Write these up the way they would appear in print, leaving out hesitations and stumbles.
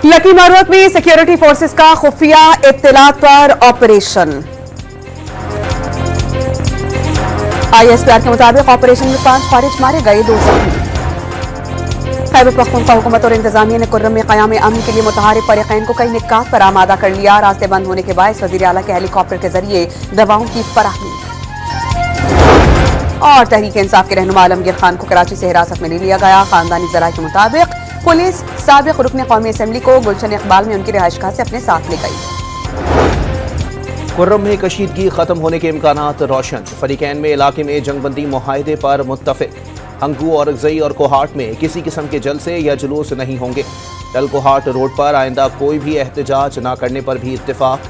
Lucky Marwat में security forces का खुफिया इत्तलात पर ऑपरेशन। ISPR के मुताबिक ऑपरेशन में 5 खारिज मारे गए, 2 जख्मी। खैबर पख्तूनख्वा हुकूमत और इंतजामिया ने कुर्रम में क़याम अमन के लिए मुतहारिब फरीक़ैन को कई निकात पर आमादा कर लिया। रास्ते बंद होने के बायस वज़ीर आला के हेलीकॉप्टर के जरिए दवाओं की फराहमी। और तहरीक इंसाफ के रहनुमा आलमगीर खान को कराची से हिरासत में ले लिया गया। खानदानी ज़राए के मुताबिक पुलिस साबिक़ रुकन कौमी असम्बली को गुलशन इकबाल में उनकी रिहाइशगाह से अपने साथ ले गई। कुर्रम में कशीदगी खत्म होने के इम्कानात रोशन। फरीकैन में इलाके में जंगबंदी मुआहदे पर मुत्तफिक। हंगू और अगजई और कोहाट में किसी किस्म के जलसे या जुलूस नहीं होंगे। डल कोहाट रोड पर आइंदा कोई भी एहतजाज न करने पर भी इत्तेफाक।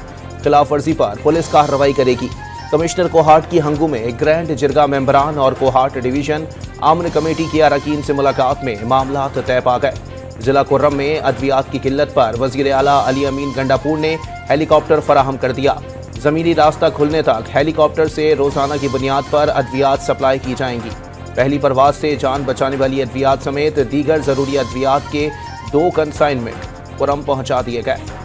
खिलाफ वर्जी पर पुलिस कार्रवाई करेगी। कमिश्नर कोहाट की हंगू में ग्रैंड जिरगा मेंबरान और कोहाट डिवीजन आमन कमेटी के अरकान से मुलाकात में मामला तय पा गए। जिला कुर्रम में अद्वियात की किल्लत पर वज़ीर आला अली अमीन गंडापुर ने हेलीकॉप्टर फराहम कर दिया। ज़मीनी रास्ता खुलने तक हेलीकॉप्टर से रोजाना की बुनियाद पर अद्वियात सप्लाई की जाएंगी। पहली परवाज से जान बचाने वाली अद्वियात समेत दीगर जरूरी अद्वियात के 2 कंसाइनमेंट कुर्रम पहुंचा दिए गए।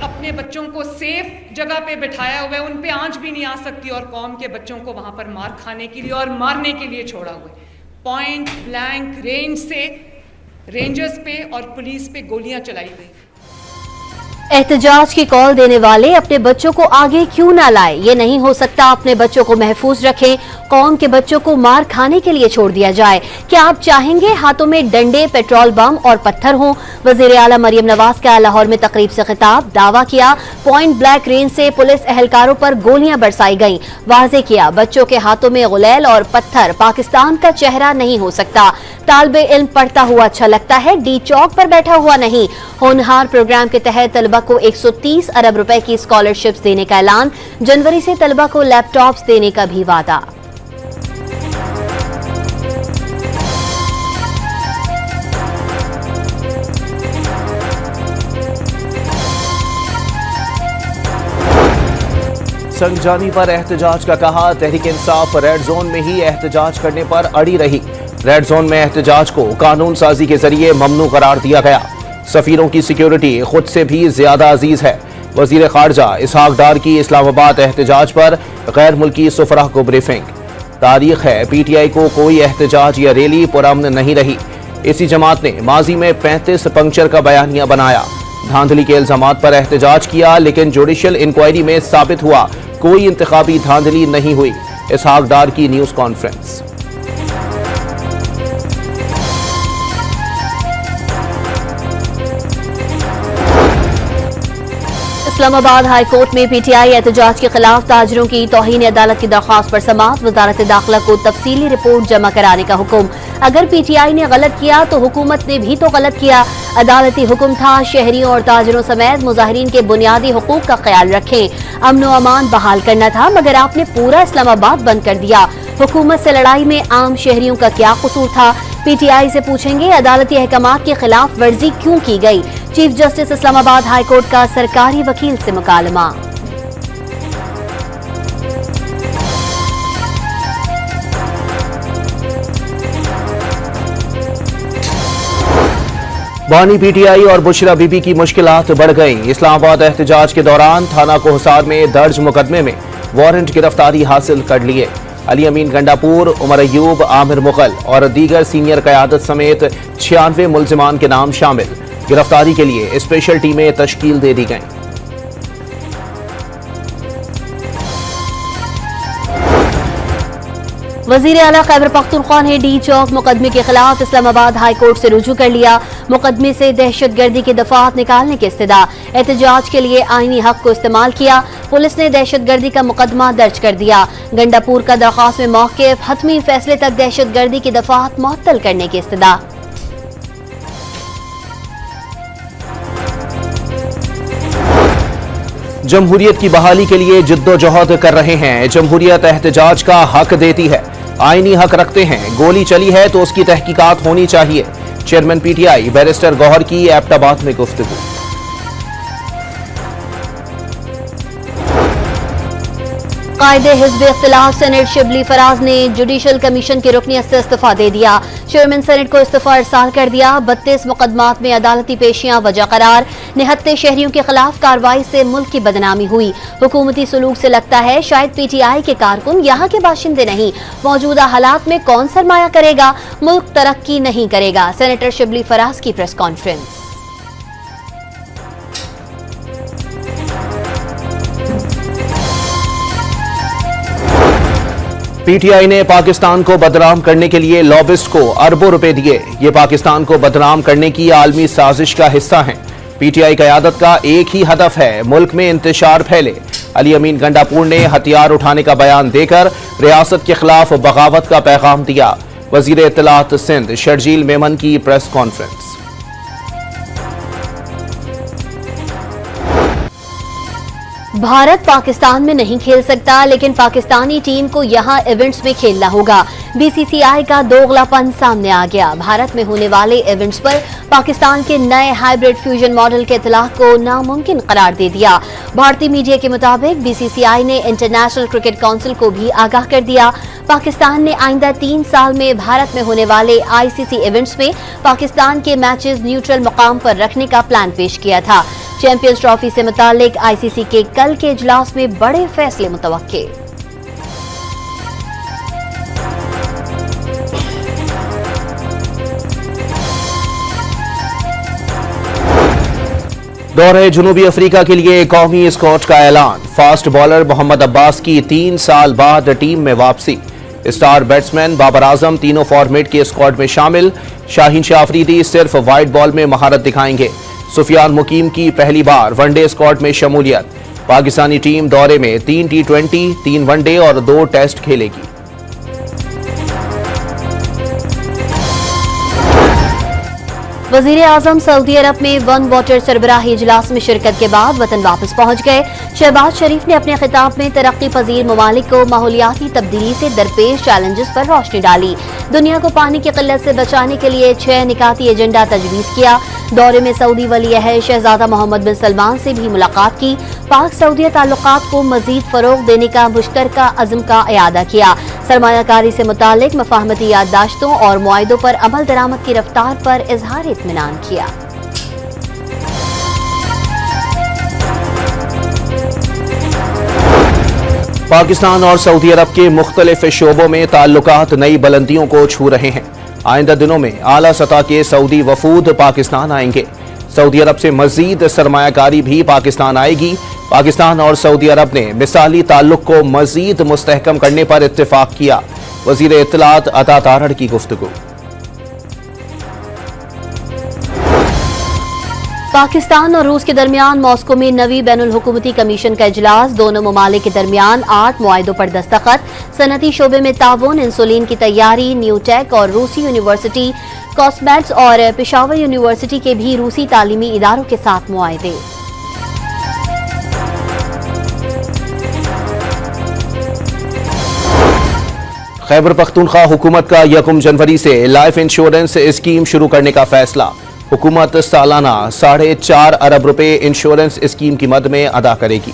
अपने बच्चों को सेफ जगह पे बिठाया हुआ है, उन पे आंच भी नहीं आ सकती और कौम के बच्चों को वहां पर मार खाने के लिए और मारने के लिए छोड़ा हुआ है। पॉइंट ब्लैंक रेंज से रेंजर्स पे और पुलिस पे गोलियां चलाई गई। एहतजाज की कॉल देने वाले अपने बच्चों को आगे क्यों ना लाए? ये नहीं हो सकता। अपने बच्चों को महफूज रखें। कौम के बच्चों को मार खाने के लिए छोड़ दिया जाए? क्या आप चाहेंगे हाथों में डंडे, पेट्रोल बम और पत्थर हों? वज़ीर आला मरियम नवाज का लाहौर में तकरीब से खिताब। दावा किया पॉइंट ब्लैंक रेंज से पुलिस एहलकारों पर गोलियां बरसाई गईं। वाज़े किया बच्चों के हाथों में गुलैल और पत्थर पाकिस्तान का चेहरा नहीं हो सकता। तालिबे इल्म पढ़ता हुआ अच्छा लगता है, डी चौक पर बैठा हुआ नहीं। होनहार प्रोग्राम के तहत तलबा को 130 अरब रुपए की स्कॉलरशिप्स देने का ऐलान। जनवरी से तलबा को लैपटॉप्स देने का भी वादा। संगजानी पर एहतजाज का कहा। तहरीक इंसाफ रेड जोन में ही एहतजाज करने पर अड़ी रही। रेड जोन में एहतजाज को कानून साजी के जरिए ममनू करार दिया गया। सफीरों की सिक्योरिटी खुद से भी ज्यादा अजीज है। वजीर खारजा इसहाक डार की इस्लामाबाद एहतजाज पर गैर मुल्की सुफरा को ब्रीफिंग। तारीख है PTI को कोई एहतजाज या रैली पुरअमन नहीं रही। इसी जमात ने माजी में 35 पंक्चर का बयानिया बनाया। धांधली के इल्जामात पर एहतजाज किया, लेकिन जुडिशल इंक्वायरी में साबित हुआ कोई इंतखाबी धांधली नहीं हुई। इसहाक डार की news conference. Islamabad high court में PTI एहतजाज के खिलाफ ताजरों की तौहीन अदालत की दरख्वास्त पर समाअत। वजारत दाखिला को तफसीली रिपोर्ट जमा कराने का हुक्म। अगर PTI ने गलत किया तो हुकूमत ने भी तो गलत किया। अदालती हुक्म था शहरियों और ताजरों समेत मुजाहिरीन के बुनियादी हुकूक का ख्याल रखें। अमन व अमान बहाल करना था, मगर आपने पूरा इस्लामाबाद बंद कर दिया। हुकूमत से लड़ाई में आम शहरियों का क्या कसूर था? PTI से पूछेंगे अदालती अहकामात की खिलाफ वर्जी क्यों की गई? Chief justice Islamabad high court का सरकारी वकील से मुकालमा। बानी PTI और बुशरा बीबी की मुश्किलात बढ़ गईं। इस्लामाबाद एहतजाज के दौरान थाना कोहसार में दर्ज मुकदमे में वारंट गिरफ्तारी हासिल कर लिए। अली अमीन गंडापुर, उमर अयूब, आमिर मुगल और दीगर सीनियर क़यादत समेत 96 मुल्जिमान के नाम शामिल। गिरफ्तारी के लिए स्पेशल टीमें तश्कील दे दी गईं। वज़ीर आला खैबर पख्तूनख्वा ने डी चौक मुकदमे के खिलाफ इस्लामाबाद हाई कोर्ट से रुजू कर लिया। मुकदमे से दहशतगर्दी की दफात निकालने की इस्तदा। एहतजाज के लिए आईनी हक को इस्तेमाल किया। पुलिस ने दहशतगर्दी का मुकदमा दर्ज कर दिया। गंडापुर का दरख्वास्त में मौक़िफ़, हतमी फैसले तक दहशतगर्दी की दफात मुअत्तल करने की इस्तदा। जमहूरियत की बहाली के लिए जिद्दोजहद कर रहे हैं। जमहूरियत एहतजाज का हक देती है, आईनी हक रखते हैं। गोली चली है तो उसकी तहकीकात होनी चाहिए। चेयरमैन PTI बैरिस्टर गौहर की एबटाबाद में गुफ्तगू। कायदे हिज़्ब इख्तिलाफ सेनेट शिबली फराज ने जुडिशल कमीशन की रुकनियत से इस्तीफा दे दिया। चेयरमैन सेनेट को इस्तीफा इरसाल कर दिया। 32 मुकदमात में अदालती पेशियां वजह करार। निहत्ते शहरियों के खिलाफ कार्रवाई से मुल्क की बदनामी हुई। हुकूमती सलूक से लगता है शायद PTI के कारकुन यहाँ के बाशिंदे नहीं। मौजूदा हालात में कौन सरमाया करेगा, मुल्क तरक्की नहीं करेगा। सेनेटर शिबली फराज की प्रेस कॉन्फ्रेंस। PTI ने पाकिस्तान को बदनाम करने के लिए लॉबिस्ट को अरबों रुपए दिए। ये पाकिस्तान को बदनाम करने की आलमी साजिश का हिस्सा हैं। PTI क़यादत का एक ही हदफ है, मुल्क में इंतशार फैले। अली अमीन गंडापुर ने हथियार उठाने का बयान देकर रियासत के खिलाफ बगावत का पैगाम दिया। वजीर इत्तलात सिंध शर्जील मेमन की प्रेस कॉन्फ्रेंस। भारत पाकिस्तान में नहीं खेल सकता, लेकिन पाकिस्तानी टीम को यहां इवेंट्स में खेलना होगा। BCCI का दोगलापन सामने आ गया। भारत में होने वाले इवेंट्स पर पाकिस्तान के नए हाइब्रिड फ्यूजन मॉडल के इतलाक को नामुमकिन करार दे दिया। भारतीय मीडिया के मुताबिक BCCI ने इंटरनेशनल क्रिकेट काउंसिल को भी आगाह कर दिया। पाकिस्तान ने आइंदा 3 साल में भारत में होने वाले ICC इवेंट्स में पाकिस्तान के मैचेस न्यूट्रल मुकाम पर रखने का प्लान पेश किया था। चैंपियंस ट्रॉफी से मुतालिक ICC के कल के इजलास में बड़े फैसले मुतवक्के। दौरे जुनूबी अफ्रीका के लिए कौमी स्क्वाड का ऐलान। फास्ट बॉलर मोहम्मद अब्बास की 3 साल बाद टीम में वापसी। स्टार बैट्समैन बाबर आजम तीनों फॉर्मेट के स्क्वाड में शामिल। शाहीन शाह अफरीदी सिर्फ वाइट बॉल में महारत दिखाएंगे। सुफियान मुकीम की पहली बार वनडे स्क्वाड में शमूलियत। पाकिस्तानी टीम दौरे में 3 T20, 3 वनडे और 2 टेस्ट खेलेगी। वजीर आजम सऊदी अरब में वन वाटर सरबराही इजलास में शिरकत के बाद वतन वापस पहुंच गए। शहबाज शरीफ ने अपने खिताब में तरक्की पजीर ममालिक को माहौलियाती तब्दीली से दरपेश चैलेंजेस पर रोशनी डाली। दुनिया को पानी की किल्लत से बचाने के लिए 6 निकाती एजेंडा तजवीज किया। दौरे में सऊदी वली अहद शहजादा मोहम्मद बिन सलमान से भी मुलाकात की। पाक सऊदी ताल्लुकात को मजीद फरोग देने का मुश्तरका अज़्म का इयादा किया। सरमायाकारी से मुतालिक मफाहमती याददाश्तों और मुआहिदों पर अमल दरामद की रफ्तार पर इजहार इत्मीनान किया। पाकिस्तान और सऊदी अरब के मुख्तलिफ शोबों में ताल्लुकात नई बुलंदियों को छू रहे हैं। आइंदा दिनों में आला सतह के सऊदी वफूद पाकिस्तान आएंगे। सऊदी अरब से मजीद सरमायाकारी भी पाकिस्तान आएगी। पाकिस्तान और सऊदी अरब ने मिसाली ताल्लुक को मजीद मुस्तहकम करने पर इत्तेफाक किया। वजीर इत्तलात अता तारड़ की गुफ्तगू। पाकिस्तान और रूस के दरमियान मॉस्को में नवी बैनुल हुकूमती कमीशन का इजलास। दोनों ममालिक के दरमियान 8 मुआहिदों पर दस्तखत। सनती शोबे में ताउन, इंसुलिन की तैयारी, न्यूटेक और रूसी यूनिवर्सिटी कॉस्मेट्स और पेशावर यूनिवर्सिटी के भी रूसी तालीमी इदारों के साथ मुआहिदे। खैबर पख्तूनख्वा हुकूमत का 1 जनवरी से लाइफ इंश्योरेंस स्कीम शुरू करने का फैसला। हुकूमत सालाना 4.5 अरब रुपए इंश्योरेंस स्कीम की मद में अदा करेगी।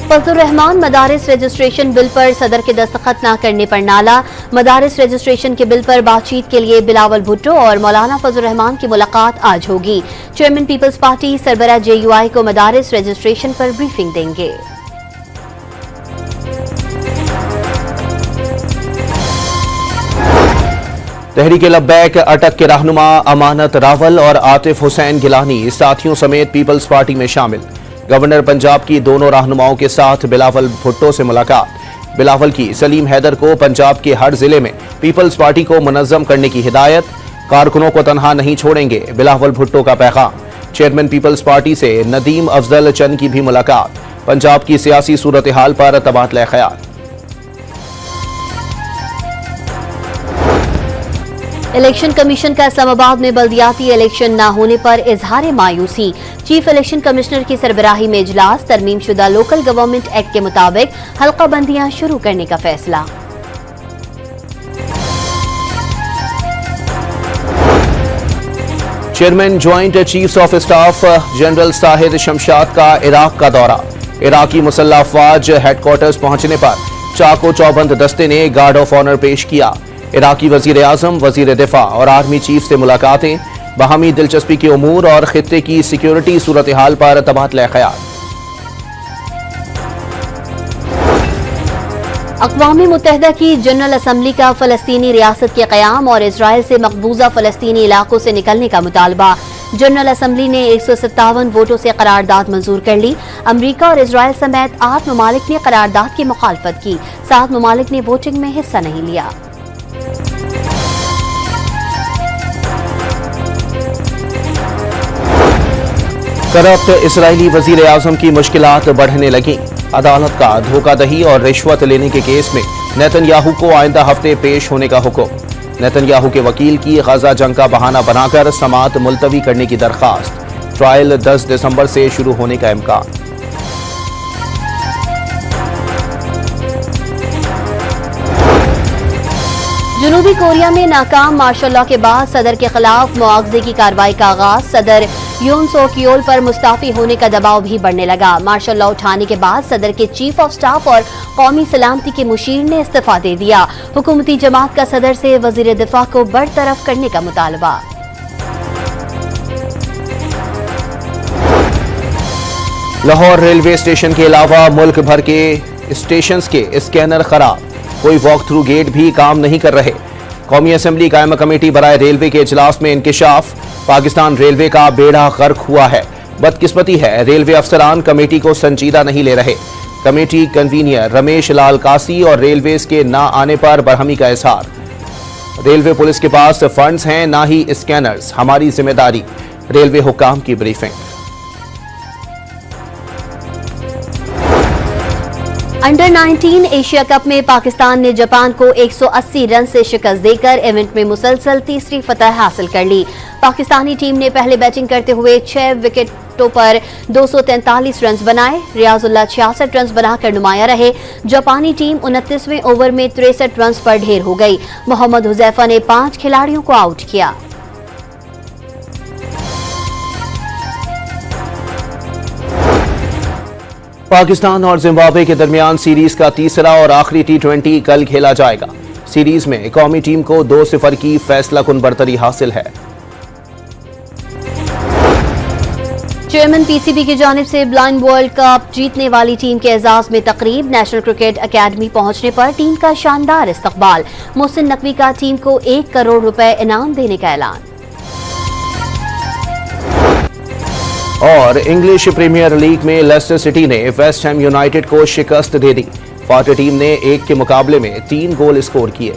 फजलुर रहमान मदारिस रजिस्ट्रेशन बिल पर सदर के दस्तखत न करने पर नाला। मदारिस रजिस्ट्रेशन के बिल पर बातचीत के लिए बिलावल भुट्टो और मौलाना फजलुर रहमान की मुलाकात आज होगी। चेयरमैन पीपल्स पार्टी सरबराह JUI को मदारिस रजिस्ट्रेशन पर ब्रीफिंग देंगे। तहरीक लब्बैक अटक के रहनुमा अमानत रावल और आतिफ हुसैन गिलानी साथियों समेत पीपल्स पार्टी में शामिल। गवर्नर पंजाब की दोनों रहनुमाओं के साथ बिलावल भुट्टो से मुलाकात। बिलावल की सलीम हैदर को पंजाब के हर जिले में पीपल्स पार्टी को मुनज़्ज़म करने की हिदायत। कारकुनों को तनहा नहीं छोड़ेंगे, बिलावल भुट्टो का पैगाम। चेयरमैन पीपल्स पार्टी से नदीम अफजल चंद की भी मुलाकात। पंजाब की सियासी सूरत हाल पर तबादला ख्याल। इलेक्शन कमीशन का इस्लामाबाद में बल्दियाती इलेक्शन न होने पर इजहार मायूसी। चीफ इलेक्शन कमिश्नर की सरबराही में इजलास। तरमीम शुदा लोकल गवर्नमेंट एक्ट के मुताबिक हल्का बंदियां शुरू करने का फैसला। Chairman joint chiefs of staff general Shahid Shamshad का इराक का दौरा। इराकी मुसल्लह अफवाज हेडक्वार्टर्स पहुंचने पर चाको चौबंद दस्ते ने गार्ड ऑफ ऑनर पेश किया। इराकी वजीर आजम, वजीर दिफा और आर्मी चीफ से मुलाकातें, बाहमी दिलचस्पी के उमूर और खित्ते की सिक्योरिटी सूरत हाल पर तबादला ख्याल। अक़वाम मुत्तहिदा की जनरल असम्बली का फ़लस्तीनी रियासत के क़याम और इसराइल से मकबूजा फ़लस्तीनी इलाकों से निकलने का मुतालबा। जनरल असम्बली ने 157 वोटों से करारदाद मंजूर कर ली। अमरीका और इसराइल समेत 8 ममालिक ने करारदाद की मुखालफत की। 7 ममालिक ने वोटिंग में हिस्सा नहीं लिया। करप्ट इसराइली वजीर आजम की मुश्किलात बढ़ने लगी। अदालत का धोखाधही और रिश्वत लेने के केस में नेतन्याहू को आइंदा हफ्ते पेश होने का हुक्म। नेतन्याहू के वकील की गजा जंग का बहाना बनाकर समाअत मुलतवी करने की दरखास्त। ट्रायल 10 दिसंबर से शुरू होने का इम्कान। जनूबी कोरिया में नाकाम मार्शल लॉ के बाद सदर के खिलाफ मुआवजे की कार्रवाई का आगाज। सदर यून सोक योल पर मुस्ताफी होने का दबाव भी बढ़ने लगा। मार्शल लॉ उठाने के बाद सदर के चीफ ऑफ स्टाफ और कौमी सलामती के मुशीर ने इस्तीफा दे दिया। हुकूमती जमात का सदर से वजीर दिफा को बरतरफ करने का मुतालबा। लाहौर रेलवे स्टेशन के अलावा मुल्क भर के स्टेशंस के स्कैनर खराब, कोई वॉक थ्रू गेट भी काम नहीं कर रहे। कौमी असम्बली कायमा कमेटी बराए रेलवे के इजलास में इंकिशाफ। पाकिस्तान रेलवे का बेड़ा गर्क हुआ है। बदकिस्मती है, रेलवे अफसरान कमेटी को संजीदा नहीं ले रहे। कमेटी कन्वीनियर रमेश लाल कासी और रेलवेज के ना आने पर बरहमी का इजहार। रेलवे पुलिस के पास फंड्स हैं, ना ही स्कैनर्स, हमारी जिम्मेदारी। रेलवे हुकाम की ब्रीफिंग। अंडर 19 एशिया कप में पाकिस्तान ने जापान को 180 रन से शिकस्त देकर इवेंट में मुसलसल तीसरी फतह हासिल कर ली। पाकिस्तानी टीम ने पहले बैटिंग करते हुए 6 विकेटों पर 243 रन बनाए। रियाजुल्लाह 66 रन बनाकर नुमाया रहे। जापानी टीम 29वें ओवर में 63 रन पर ढेर हो गई। मोहम्मद हुजैफा ने 5 खिलाड़ियों को आउट किया। पाकिस्तान और जिम्बाब्वे के दरमियान सीरीज का तीसरा और आखिरी T20 कल खेला जाएगा। सीरीज में कौमी टीम को 2-0 की फैसला कुन बरतरी हासिल है। चेयरमैन पीसीबी की जानिब से ब्लाइंड वर्ल्ड कप जीतने वाली टीम के एजाज में तकरीब। नेशनल क्रिकेट अकेडमी पहुंचने पर टीम का शानदार इस्तकबाल। मोहसिन नकवी का टीम को 1 करोड़ रुपए इनाम देने का ऐलान। और इंग्लिश प्रीमियर लीग में लेस्टर सिटी ने वेस्ट हैम यूनाइटेड को शिकस्त दे दी। फाटर टीम ने 1 के मुकाबले में 3 गोल स्कोर किए।